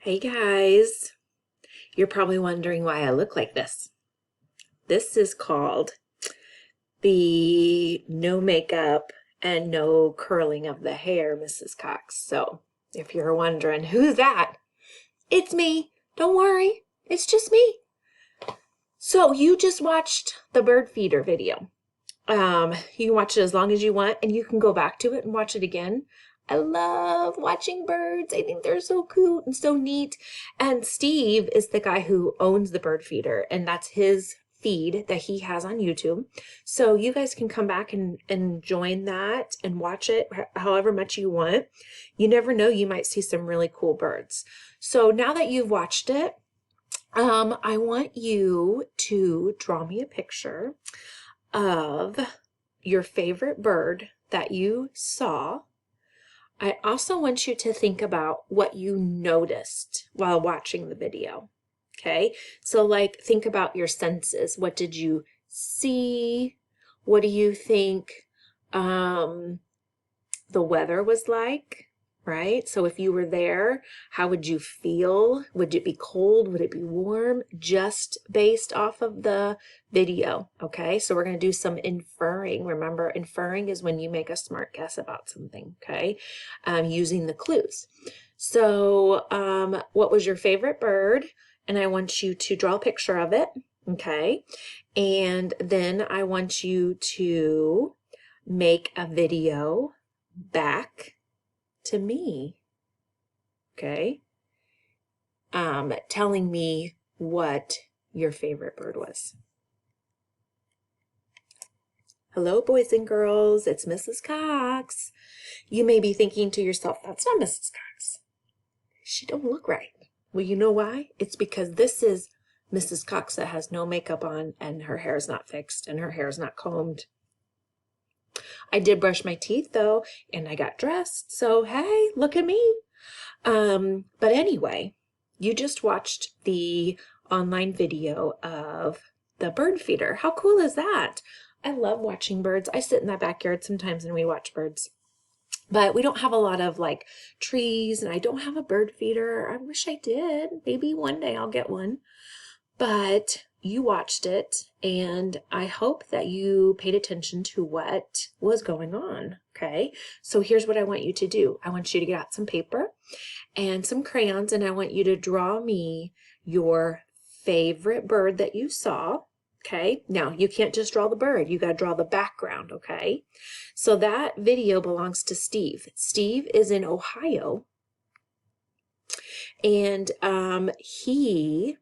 Hey guys, you're probably wondering why I look like this. This is called the no makeup and no curling of the hair, Mrs. Cox. So if you're wondering who's that, it's me. Don't worry, it's just me. So you just watched the bird feeder video. You can watch it as long as you want, and you can go back to it and watch it again. I love watching birds. I think they're so cute and so neat. And Steve is the guy who owns the bird feeder, and that's his feed that he has on YouTube. So you guys can come back and join that and watch it however much you want. You never know, you might see some really cool birds. So now that you've watched it, I want you to draw me a picture of your favorite bird that you saw. I also want you to think about what you noticed while watching the video. Okay, so like think about your senses. What did you see? What do you think the weather was like? Right? So if you were there, how would you feel? Would it be cold? Would it be warm? Just based off of the video. Okay, so we're going to do some inferring. Remember, inferring is when you make a smart guess about something. Okay, using the clues. So what was your favorite bird? And I want you to draw a picture of it. Okay, and then I want you to make a video back to me, okay? Telling me what your favorite bird was. Hello, boys and girls, it's Mrs. Cox. You may be thinking to yourself, that's not Mrs. Cox. She don't look right. Well, you know why? It's because this is Mrs. Cox that has no makeup on and her hair is not fixed and her hair is not combed. I did brush my teeth though, and I got dressed. So, hey, look at me. But anyway, you just watched the online video of the bird feeder. How cool is that? I love watching birds. I sit in that backyard sometimes and we watch birds. But we don't have a lot of like trees, and I don't have a bird feeder. I wish I did. Maybe one day I'll get one. But you watched it, and I hope that you paid attention to what was going on, okay? So here's what I want you to do. I want you to get out some paper and some crayons, and I want you to draw me your favorite bird that you saw, okay? Now, you can't just draw the bird. You got to draw the background, okay? So that video belongs to Steve. Steve is in Ohio, and he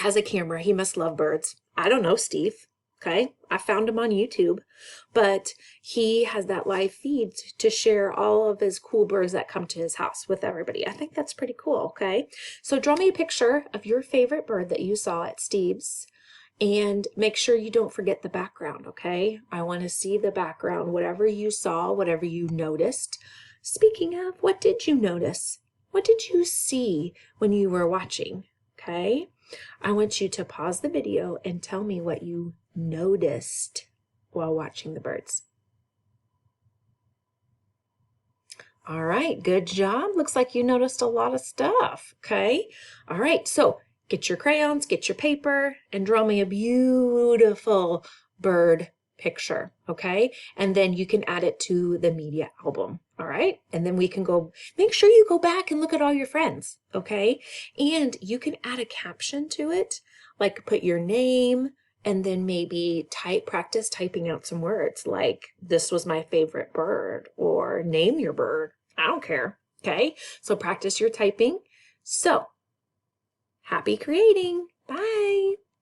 has a camera. He must love birds. I don't know, Steve. Okay, I found him on YouTube, but he has that live feed to share all of his cool birds that come to his house with everybody. I think that's pretty cool. Okay, so draw me a picture of your favorite bird that you saw at Steve's, and make sure you don't forget the background. Okay, I want to see the background, whatever you saw, whatever you noticed. Speaking of, what did you notice? What did you see when you were watching? Okay, I want you to pause the video and tell me what you noticed while watching the birds. All right, good job. Looks like you noticed a lot of stuff, okay? All right, so get your crayons, get your paper, and draw me a beautiful bird picture, okay? And then you can add it to the media album, all right? And then we can go, make sure you go back and look at all your friends, okay? And you can add a caption to it, like put your name, and then maybe practice typing out some words like, this was my favorite bird, or name your bird. I don't care, okay? So practice your typing. So, happy creating. Bye.